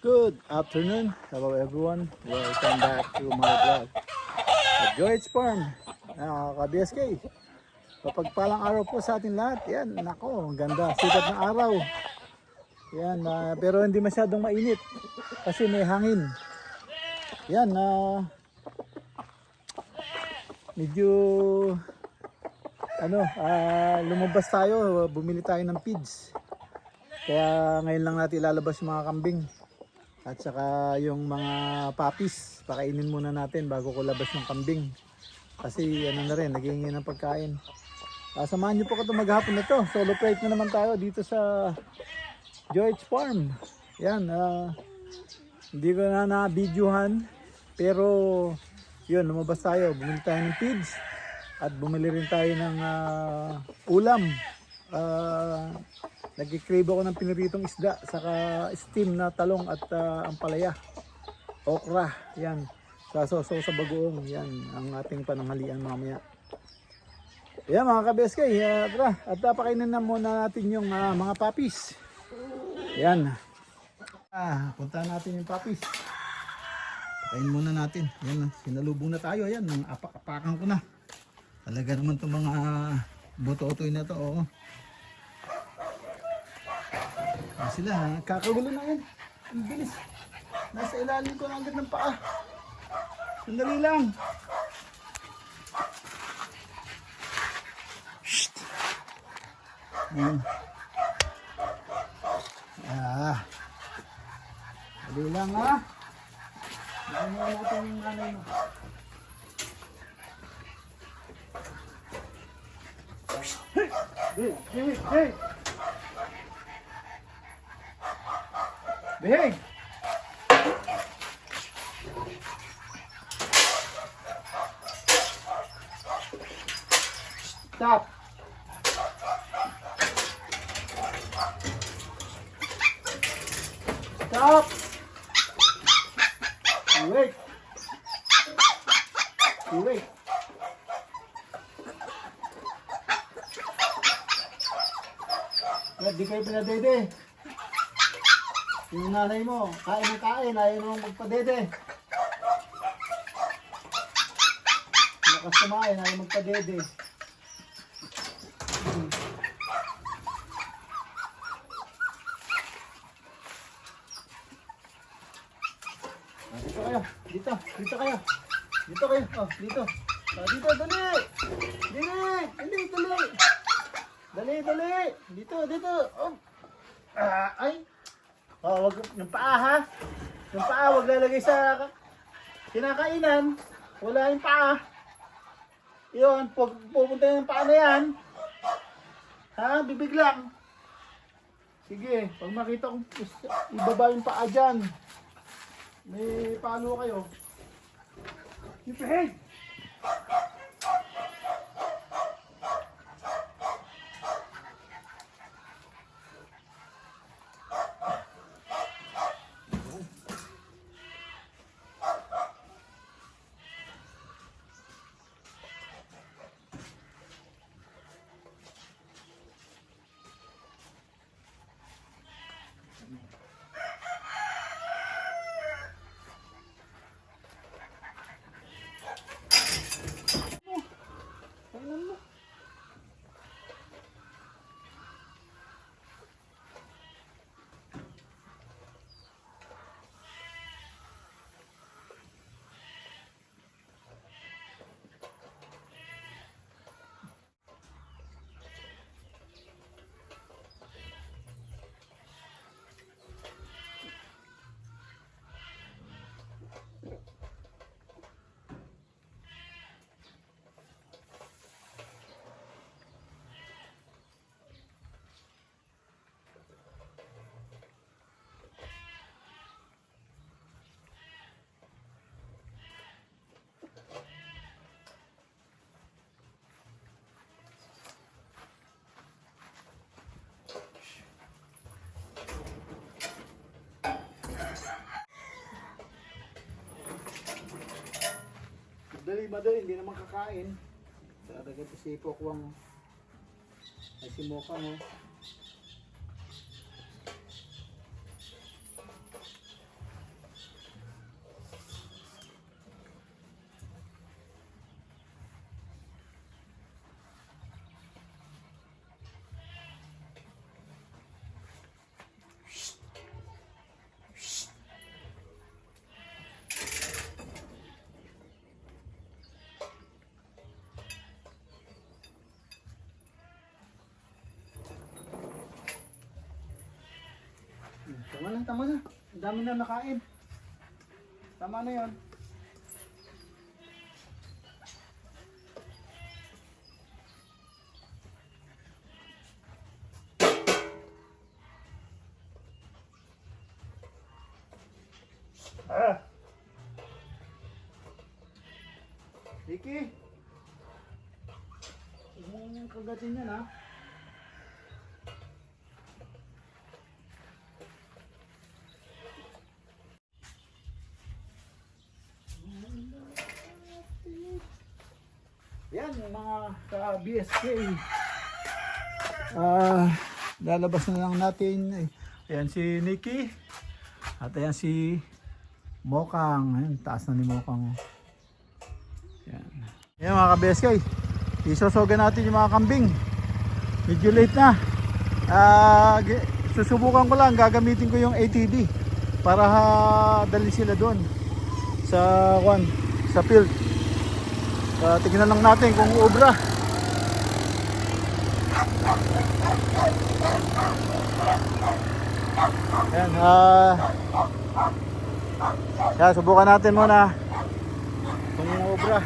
Good afternoon, hello everyone. Welcome back to my vlog at George Farm, ka-BSK. Kapagpalang araw po sa atin lahat. Yan, nako, ang ganda, sikat ng araw. Yan, pero hindi masyadong mainit kasi may hangin. Yan, medyo lumabas tayo, bumili tayo ng feeds. Kaya ngayon lang natin ilalabas yung mga kambing. At saka yung mga puppies, pakainin muna natin bago ko labas yung kambing. Kasi ano na rin, naghihingi ng pagkain. Samahan niyo po ko maghapon na to. Solo plate na naman tayo dito sa George Farm. Yan, hindi ko na na-videohan. Pero yun, lumabas tayo. Bumili tayo ng feeds. At bumili rin tayo ng ulam. Nag-crave ako ng piniritong isda, saka steam na talong at ampalaya, okra, yan, sasoso sa bagoong, yan ang ating pananghalian mamaya. Yan mga ka-BSK, tara, at pakainin na muna natin yung mga puppies. Yan, punta natin yung puppies. Pakain muna natin, yan, sinalubong na tayo, yan, apak-apakan ko na. Talaga naman itong mga boto-otoy na to, oo. Sila, kakagulo na yan. Ang bilis. Nasa ilalim ko na agad ng paa. Sandali lang. Shhh. Sandali lang ha. Bigyan mo natin yung nanay mo. Hey! Behave! Stop! Stop! Wait! Wait! Di kayo pinadede. Yung nanay mo, kain ng kain, ayaw naman magpadede. Lakas kumain, ayaw magpadede. Dito kayo, dito kayo. Dito kayo, oh, dito. Dito, dali! Dali! Dito! Oh. Ay! Oh, wag yung paa ha. Yung paa wag lalagay sa kinakainan. Wala yung paa. Yun, pag pupunta yung paa na yan. Ha, bibig lang. Sige, pag makita kong ibaba yung paa dyan. May paano kayo. Keep your head. Madali, hindi naman kakain. Talaga si Pokwang ay si Moka mo. tama na. Ang dami na nakain. Tama na yon. Vicky! Huwag mo yung kagatin yan, ha? Yan, mga ka-BSK. Lalabas na lang natin. Ayan si Nikki. At ayan si Mokang. Ayan, taas na ni Mokang. Yan. Yan mga ka-BSK, isosoga natin yung mga kambing. Medyo late na. Susubukan ko lang, gagamitin ko yung ATV para dalhin sila doon sa field. Tignan lang natin kung ubra. Yan, subukan natin muna kung ubra.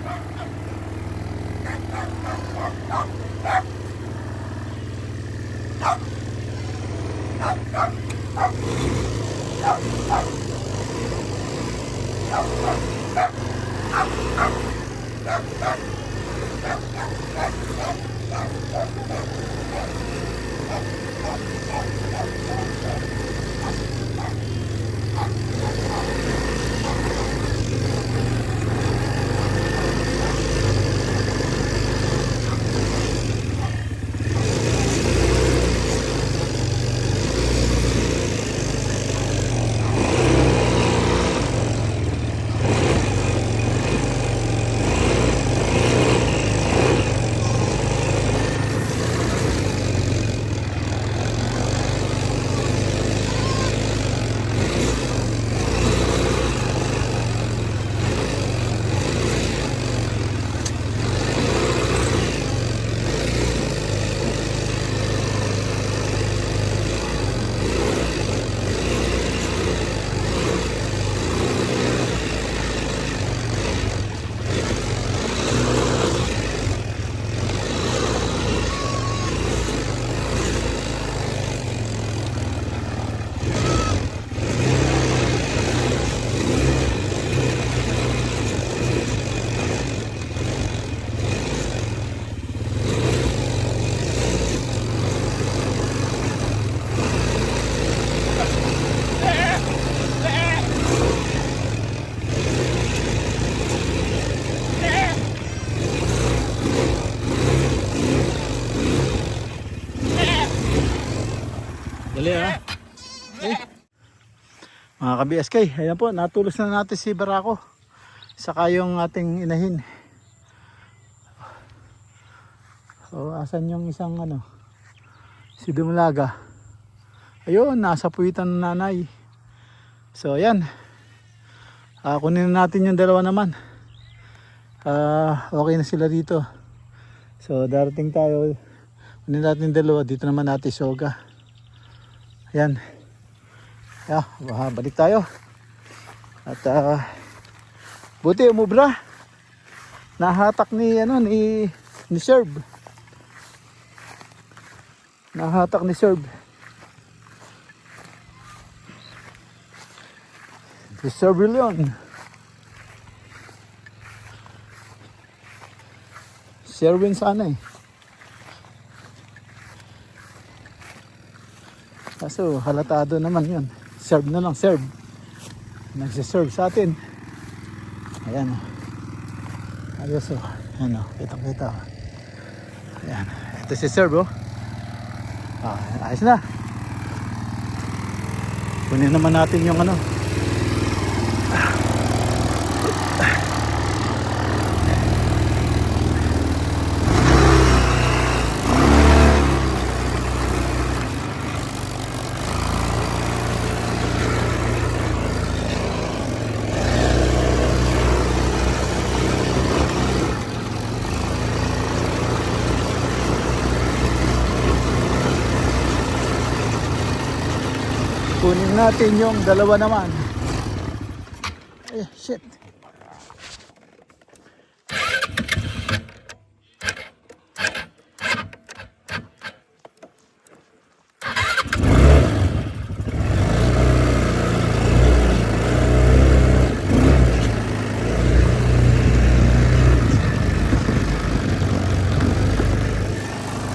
Dali ha. Mga ka-BSK, ayan po, natulos na natin si Barako. Saka yung ating inahin. So, asan yung isang si Dumulaga. Ayun, nasa puwitan ng nanay. So, ayan. Kunin na natin yung dalawa naman. Okay na sila dito. So, darating tayo. Kunin natin yung dalawa. Dito naman natin soga. Ayan. Balik tayo. At buti umubra. Nahatak ni Serb. Nahatak ni Serb. Si Servillion. Serwin sana eh. Kaso halatado naman yun. Serve na lang, serve. Nagsiserve sa atin. Ayan o. Ayos o. Ayan o, kitang-kita o. Ayan. Ito si serve o. Ayos na. Kunin naman natin yung kunin natin yung dalawa naman. Ay, shit.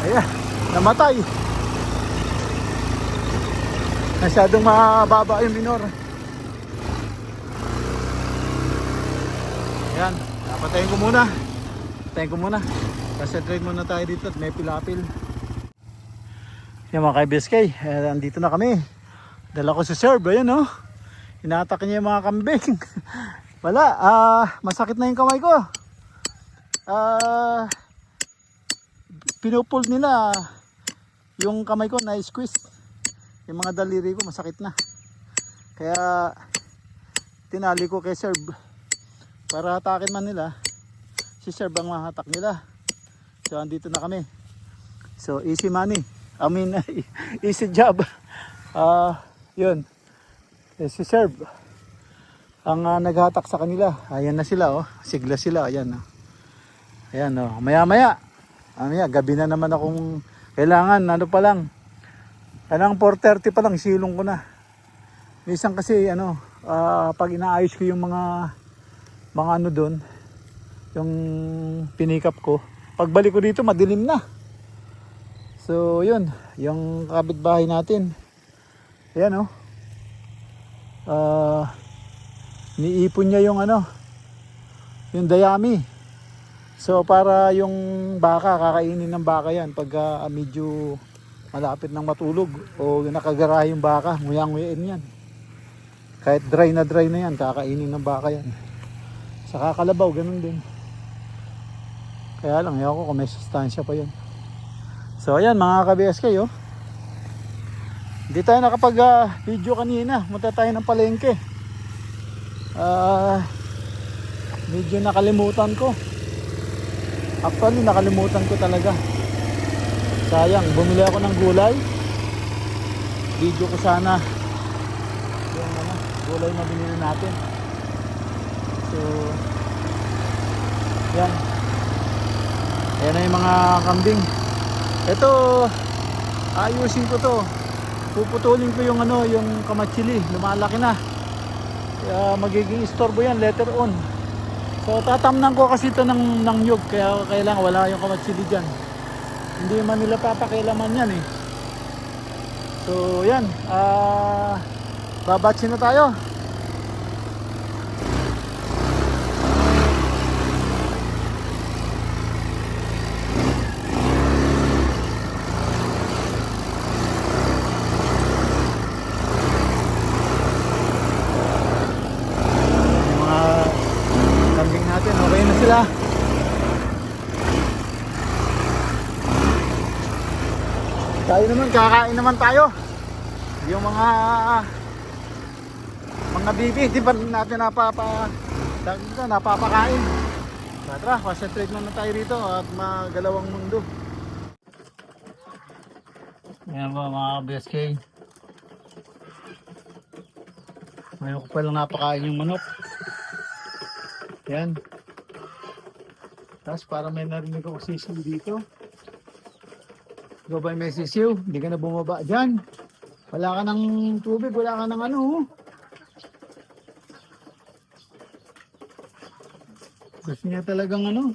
Ayan, namatay. Masyadong mababa yung minor. Ayan, patayin ko muna. Patayin ko muna. Concentrate muna tayo dito at may pilapil. Yan mga kaibiskay, andito na kami. Dala ko si Serb, ayan oh. Inatak niya yung mga kambing. Wala, masakit na yung kamay ko. Pinupul nila yung kamay ko na squeeze. Yung mga daliri ko masakit na. Kaya tinali ko kay Serb para hatakin man nila. Si Serb ang mahatak nila. So andito na kami. So easy money. I mean easy job. Yun. Si Serb ang naghatak sa kanila. Ayan na sila oh. Sigla sila. Ayan oh. Ayan oh. Maya maya. Gabi na naman akong kailangan. Ano pa lang. Anong 4:30 pa lang silong ko na. Minsan kasi pag inaayos ko yung mga ano doon, yung pinikap ko, pagbalik ko dito madilim na. So yun, yung kapitbahay natin. Ayan niipon niya yung yung dayami. So para yung baka, kakainin ng baka yan pag medyo malapit ng matulog o nakagara yung baka, nguyang-nguyain yan. Kahit dry na yan, kakainin ng baka yan. Sa kakalabaw, ganun din. Kaya lang, ayaw ko kung may sustansya pa yun. So ayan mga ka-BSK oh. Hindi tayo nakapag-video kanina. Munta tayo ng palengke. Medyo nakalimutan ko. Actually, nakalimutan ko talaga. Sayang, bumili ako ng gulay. Video ko sana yung gulay na binili natin. So, yan. Ayan na yung mga kambing. Ito, ayusin ko to. Puputulin ko yung yung kamatsili. Lumalaki na. Kaya magiging istorbo yan later on. So, tatamnan ko kasi ito ng nyug. Kaya kailangan wala yung kamatsili dyan. Hindi man nila papakialaman yan eh. So yan, babatsin na tayo. Yung mga kambing natin, okay na sila. Tayo naman, kakain naman tayo. Yung mga bibi, di ba natin napapakain. Tara, concentrate muna tayo rito at magalawang mundo. Ayan ba mga BSK. Ngayon ko palang napakain yung manok. Ayan. Tapos para may narinig ako sisiw dito. Gabay may sisiw, hindi ka na bumaba dyan. Wala ka ng tubig, wala ka ng Gusto niya talagang ang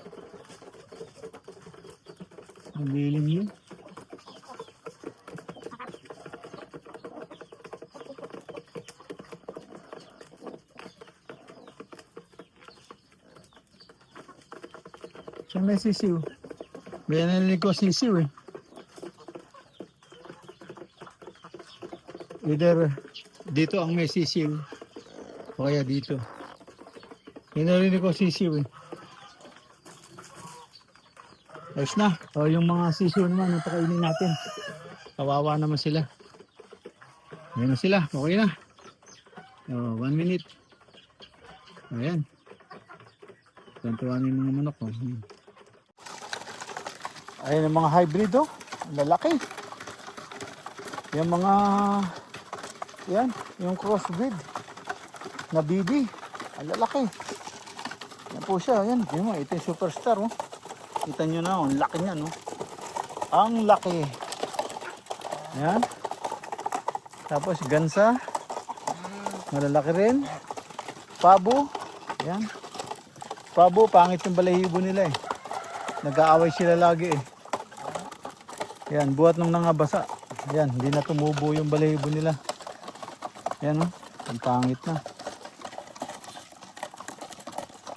lilim niya. Siya may sisiw. May narinig ko sisiw eh. Either dito ang may sisiw o kaya dito. Hinarinig ko sisiw eh. Ayos na. O yung mga sisiw naman, napakainin natin. Kawawa naman sila. Ayan na sila. Okay na. O, 1 minute. Ayan. Tantuan yung mga manok. Ayan ang mga hybrid oh. Lalaki. Yung mga Yan, yung crossbreed na BB. Ang lalaki. Yan po siya. Yan, yun mo, ito yung superstar. Oh. Kita nyo na, ang laki niya. No? Ang laki. Yan. Tapos gansa. Malalaki rin. Pabo. Yan. Pabo, pangit yung balahibo nila eh. Nag-aaway sila lagi eh. Yan, buhat nung nangabasa. Yan, hindi na tumubo yung balahibo nila. Yan oh, ang pangit na.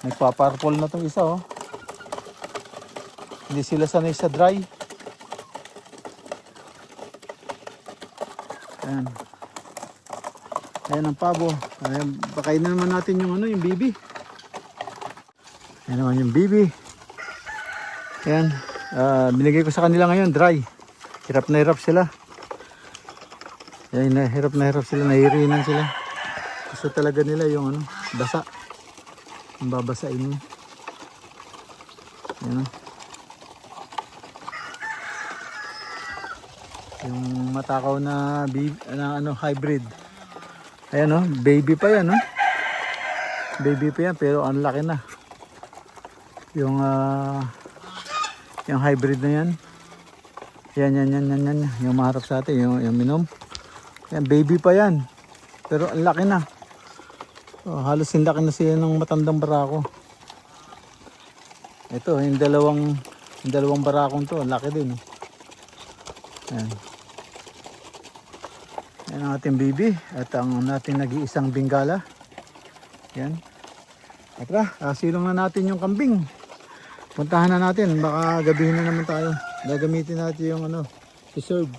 Nagpaparpol na tong isa oh. Hindi sila sanay sa dry. Yan. Ayan ang pabo. Ayan, pakain na naman natin yung ano, yung bibi. Ayan naman yung bibi. Ayan. Binigay ko sa kanila ngayon, dry. Hirap na hirap sila. Ayan, hirap na hirap sila. Nahihirinan sila. Gusto talaga nila yung ano, basa. Yung babasain mo. Ayan. Yung matakaw na, ano, hybrid. Ayan o, baby pa yan o. Baby pa yan pero ang laki na. Yung hybrid na yan. Yan. Yung maharap sa atin, yung minom. Yan, baby pa yan. Pero ang laki na. Oh, halos yung laki na siya ng matandang barako. Ito, yung dalawang barakong to, ang laki din. Yan. Yan ang ating bibi at ang natin nag-iisang bingala. Yan. At silong na natin yung kambing. Puntahan na natin, baka gabihin na naman tayo. Gagamitin natin yung ano, preserve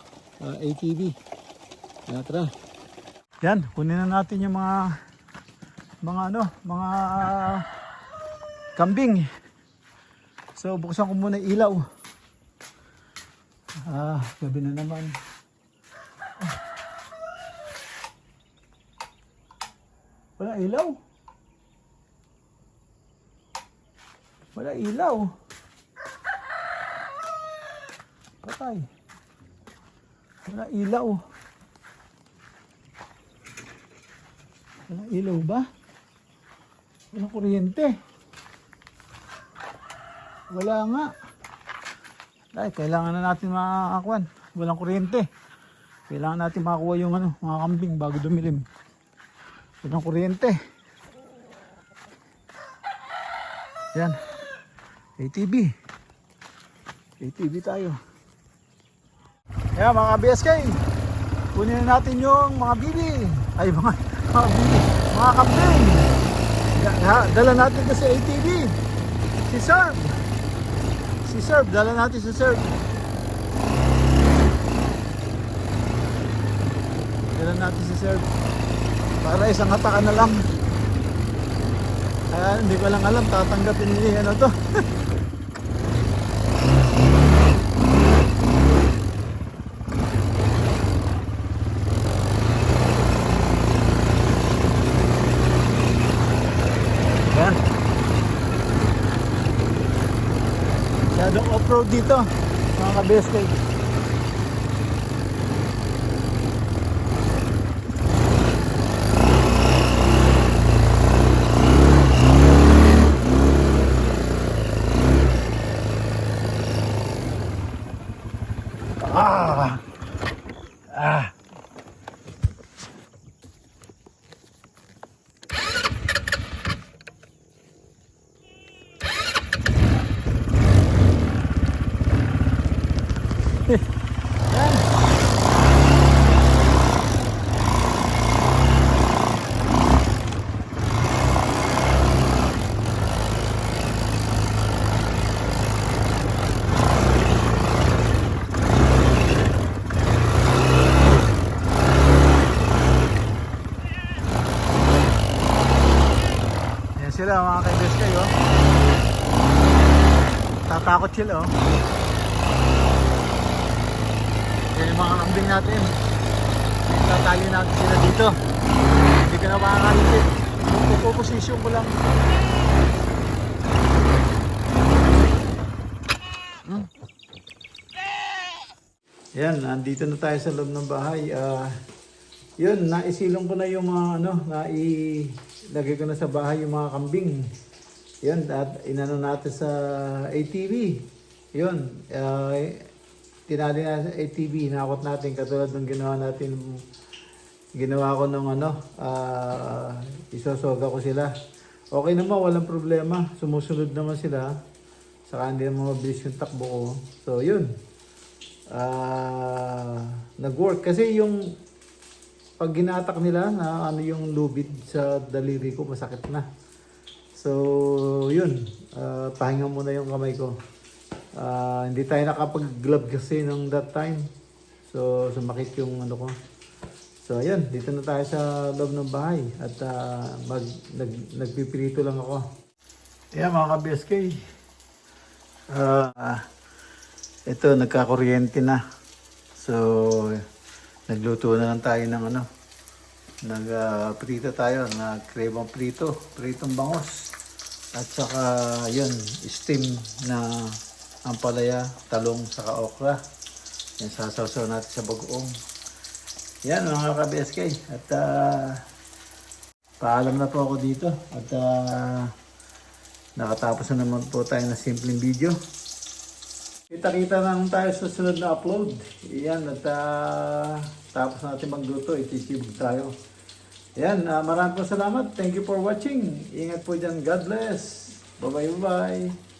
ATV. Yan, tara. Yan, kunin na natin yung mga kambing. So buksan ko muna ilaw. Gabi na naman. Wala ilaw. Wala ilaw. Patay. Wala ilaw. Wala ilaw ba? Wala kuryente. Wala nga. Ay, kailangan na natin makakuan. Walang kuryente. Kailangan natin makakuha yung ano, mga kambing bago dumilim. Walang kuryente. Yan. ATV. ATV tayo. Yan mga BSK. Kunin na natin yung mga bibi. Ay mga bibi. Mga kambing. Dala natin ito sa ATV. Si Serb. Si Serb. Dala natin si Serb. Dala natin si Serb. Para isang hatakan na lang. Hindi ko lang alam. Tatanggapin niya ano to. Yan. Masyadong off-road dito. Mga ka-BSK. Sila mga kaibes kayo. Tatakot sila oh. Yan yung mga kambing natin. Tatali natin sila dito. Hindi ka na makakalipit. Puposisyon ko lang. Yan, nandito na tayo sa loob ng bahay. Yun, naisilong ko na yung mga ano, nailagay ko na sa bahay yung mga kambing. Yun, at inano natin sa ATV. Yun, tinali na sa ATV, hinakot natin katulad ng ginawa ko nung ano, isosoga ko sila. Okay naman, walang problema. Sumusunod naman sila. Saka hindi naman mabilis yung takbo ko. So, yun. Nag-work. Kasi yung pag ginatak nila na ano yung lubid sa daliri ko, masakit na. So, yun. Pahinga muna yung kamay ko. Hindi tayo nakapag-glove kasi nung that time. So, sumakit yung ano ko. So, ayun. Dito na tayo sa loob ng bahay. At nagpipirito lang ako. Ayan mga ka-BSK. Ito, nagkakuryente na. So, nagluto na lang tayo ng ano. Nagprito tayo. Nag-cremang prito. Pritong bangos. At saka, yun, steam na ampalaya, talong, saka okra. Yan, sasawsaw natin sa bagoong. Yan mga ka-BSK. At paalam na po ako dito. At nakatapos na naman po tayo ng simpleng video. Kita-kita na tayo sa sunod na upload. Yan, at tapos natin magluto, itisibog tayo. Yan, maraming po salamat. Thank you for watching. Ingat po dyan. God bless. Bye-bye.